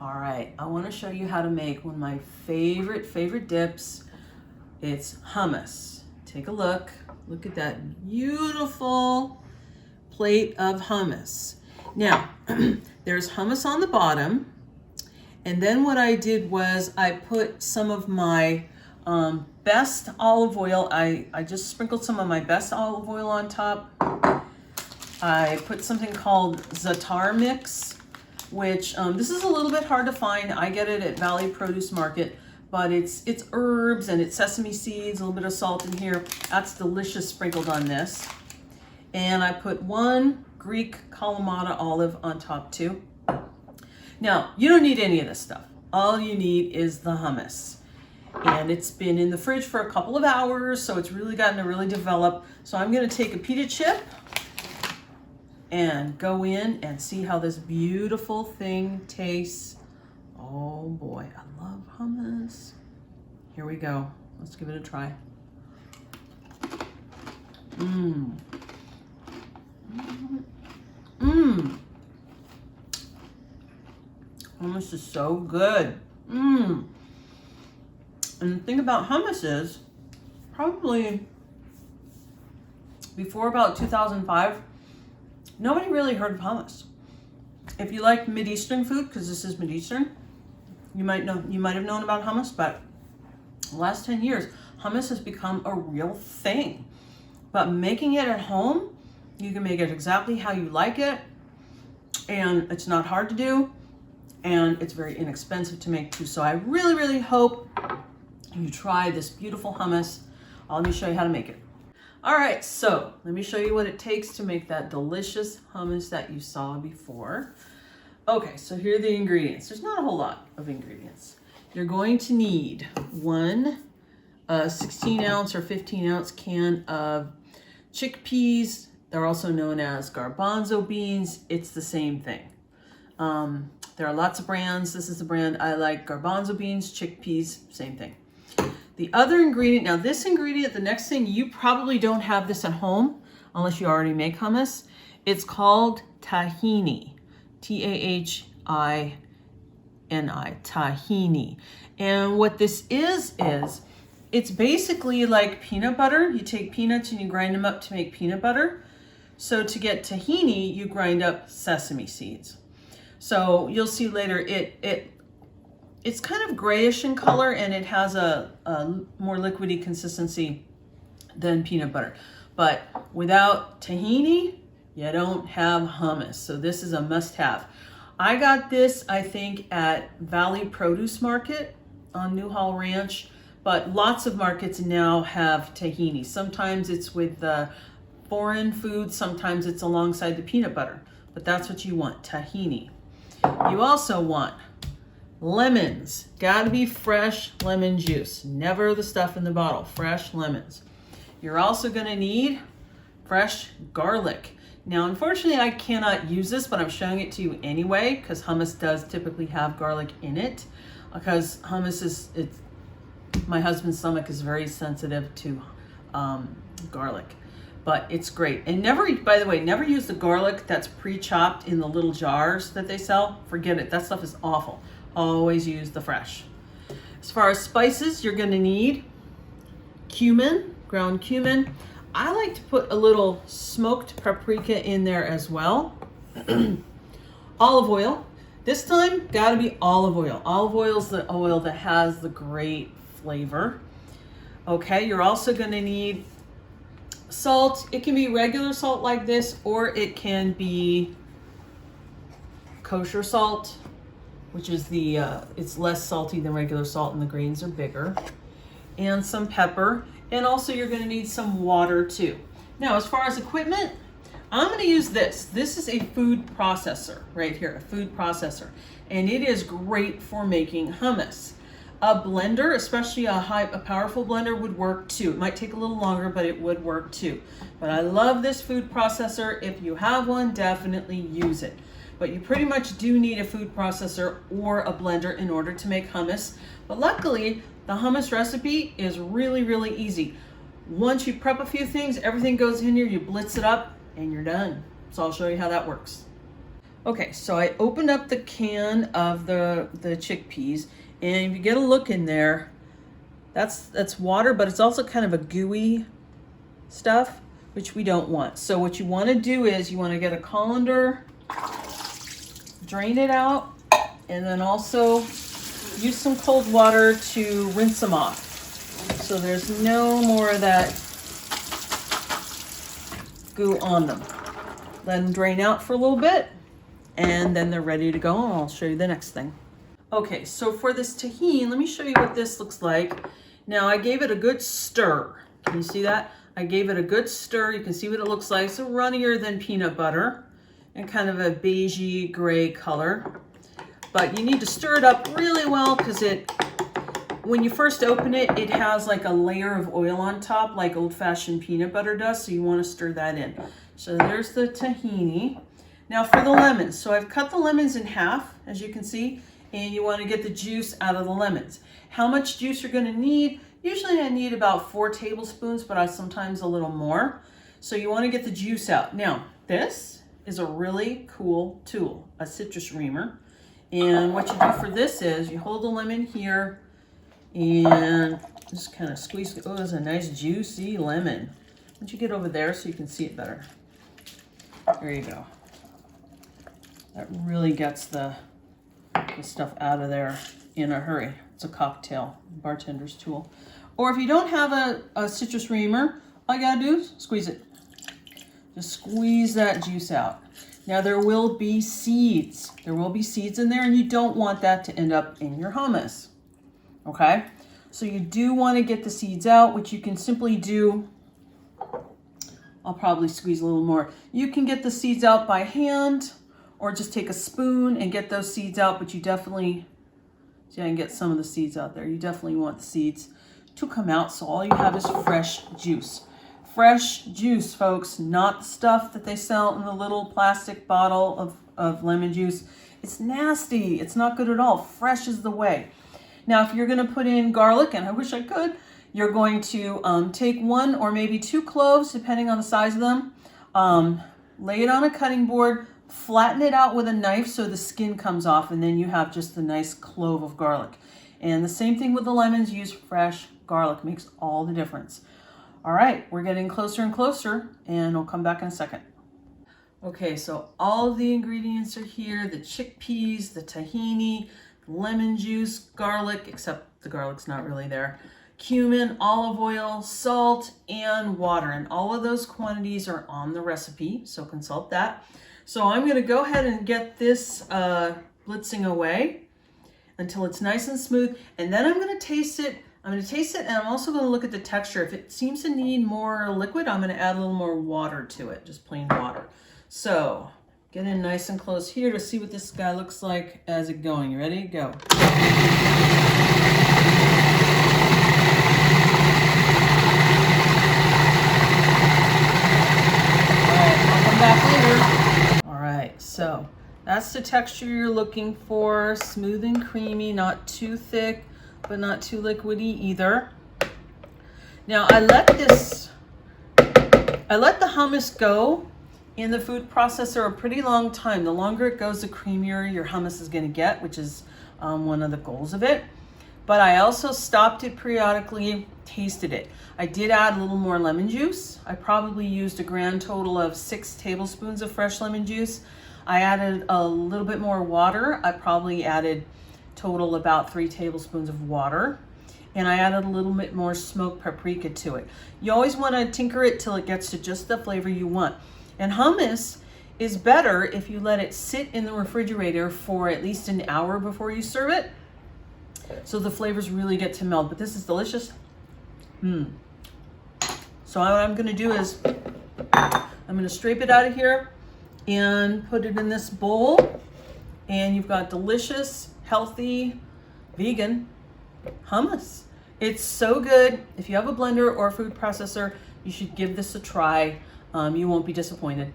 All right, I want to show you how to make one of my favorite dips. It's hummus. Take a look. Look at that beautiful plate of hummus. Now, there's hummus on the bottom. And then what I did was I put some of my best olive oil. I just sprinkled some of my best olive oil on top. I put something called za'atar mix, which this is a little bit hard to find. I get it at Valley Produce Market, but it's herbs and it's sesame seeds, a little bit of salt in here. That's delicious sprinkled on this. And I put 1 Greek Kalamata olive on top too. Now, you don't need any of this stuff. All you need is the hummus. And it's been in the fridge for a couple of hours, so it's really gotten to really develop. So I'm gonna take a pita chip and go in and see how this beautiful thing tastes. Oh boy, I love hummus. Here we go. Let's give it a try. Hummus is so good. And the thing about hummus is, probably before about 2005, nobody really heard of hummus. If you like Mideastern food, because this is Mideastern, you might have known about hummus, but the last 10 years, hummus has become a real thing. But making it at home, you can make it exactly how you like it, and it's not hard to do, and it's very inexpensive to make too. So I really hope you try this beautiful hummus. Let me show you how to make it. All right, so let me show you what it takes to make that delicious hummus that you saw before. Okay, so here are the ingredients. There's not a whole lot of ingredients. You're going to need 1 16-ounce or 15-ounce can of chickpeas. They're also known as garbanzo beans. It's the same thing. There are lots of brands. This is the brand I like. Garbanzo beans, chickpeas, same thing. The other ingredient, now this ingredient, the next thing, you probably don't have this at home unless you already make hummus. It's called tahini, Tahini, tahini. And what this is it's basically like peanut butter. You take peanuts and you grind them up to make peanut butter. So to get tahini, you grind up sesame seeds. So you'll see later, it's kind of grayish in color, and it has a more liquidy consistency than peanut butter. But without tahini, you don't have hummus. So this is a must-have. I got this, I think, at Valley Produce Market on Newhall Ranch, but lots of markets now have tahini. Sometimes it's with the foreign food, sometimes it's alongside the peanut butter, but that's what you want, tahini. You also want lemons. Gotta be fresh lemon juice. Never the stuff in the bottle. Fresh lemons. You're also gonna need fresh garlic. Now, unfortunately, I cannot use this, but I'm showing it to you anyway, because hummus does typically have garlic in it. Because hummus my husband's stomach is very sensitive to garlic. But it's great. And by the way, never use the garlic that's pre-chopped in the little jars that they sell. Forget it. That stuff is awful. Always use the fresh. As far as spices, you're going to need cumin, ground cumin. I like to put a little smoked paprika in there as well. Olive oil. This time, got to be olive oil. Olive oil is the oil that has the great flavor. Okay, you're also going to need salt. It can be regular salt like this, or it can be kosher salt, which is it's less salty than regular salt and the grains are bigger. And some pepper. And also you're going to need some water too. Now, as far as equipment, I'm going to use this. This is a food processor right here, a food processor. And it is great for making hummus. A blender, especially a powerful blender, would work too. It might take a little longer, but it would work too. But I love this food processor. If you have one, definitely use it. But you pretty much do need a food processor or a blender in order to make hummus. But luckily, the hummus recipe is really easy. Once you prep a few things, everything goes in here, you blitz it up, and you're done. So I'll show you how that works. Okay, so I opened up the can of the chickpeas, and if you get a look in there, that's water, but it's also kind of a gooey stuff, which we don't want. So what you want to do is you want to get a colander, drain it out, and then also use some cold water to rinse them off. So there's no more of that goo on them. Let them drain out for a little bit, and then they're ready to go, and I'll show you the next thing. Okay, so for this tahini, let me show you what this looks like. Now I gave it a good stir. Can you see that? I gave it a good stir. You can see what it looks like. It's runnier than peanut butter and kind of a beigey gray color. But you need to stir it up really well because when you first open it, it has like a layer of oil on top like old-fashioned peanut butter does, so you want to stir that in. So there's the tahini. Now for the lemons. So I've cut the lemons in half, as you can see, and you want to get the juice out of the lemons. How much juice you're going to need? Usually I need about 4 tablespoons, but sometimes a little more. So you want to get the juice out. Now, this is a really cool tool, a citrus reamer. And what you do for this is you hold the lemon here and just kind of squeeze. Oh, there's a nice juicy lemon. Why don't you get over there so you can see it better? There you go. That really gets the stuff out of there in a hurry. It's a cocktail bartender's tool. Or if you don't have a citrus reamer, all you gotta do is squeeze it. Just squeeze that juice out. Now there will be seeds. There will be seeds in there, and you don't want that to end up in your hummus. Okay? So you do want to get the seeds out, which you can simply do. I'll probably squeeze a little more. You can get the seeds out by hand, or just take a spoon and get those seeds out, but you definitely, see, I can get some of the seeds out there. You definitely want the seeds to come out, so all you have is fresh juice. Fresh juice, folks, not the stuff that they sell in the little plastic bottle of lemon juice. It's nasty. It's not good at all. Fresh is the way. Now, if you're going to put in garlic, and I wish I could, you're going to take 1 or maybe 2 cloves, depending on the size of them, lay it on a cutting board, flatten it out with a knife so the skin comes off, and then you have just a nice clove of garlic. And the same thing with the lemons. Use fresh garlic. Makes all the difference. All right, we're getting closer and closer, and I'll come back in a second. Okay, so all of the ingredients are here. The chickpeas, the tahini, lemon juice, garlic, except the garlic's not really there, cumin, olive oil, salt, and water. And all of those quantities are on the recipe, so consult that. So I'm going to go ahead and get this blitzing away until it's nice and smooth, and then I'm going to taste it. I'm going to taste it, and I'm also going to look at the texture. If it seems to need more liquid, I'm going to add a little more water to it, just plain water. So get in nice and close here to see what this guy looks like as it going. You ready? Go. All right, I'll come back later. All right, so that's the texture you're looking for. Smooth and creamy, not too thick, but not too liquidy either. Now I let the hummus go in the food processor a pretty long time. The longer it goes, the creamier your hummus is going to get, which is one of the goals of it. But I also stopped it periodically, tasted it. I did add a little more lemon juice. I probably used a grand total of 6 tablespoons of fresh lemon juice. I added a little bit more water. I probably added total about 3 tablespoons of water, and I added a little bit more smoked paprika to it. You always want to tinker it till it gets to just the flavor you want. And hummus is better if you let it sit in the refrigerator for at least an hour before you serve it, so the flavors really get to meld. But this is delicious. So what I'm going to do is I'm going to scrape it out of here and put it in this bowl, and you've got delicious, healthy, vegan hummus. It's so good. If you have a blender or a food processor, you should give this a try. You won't be disappointed.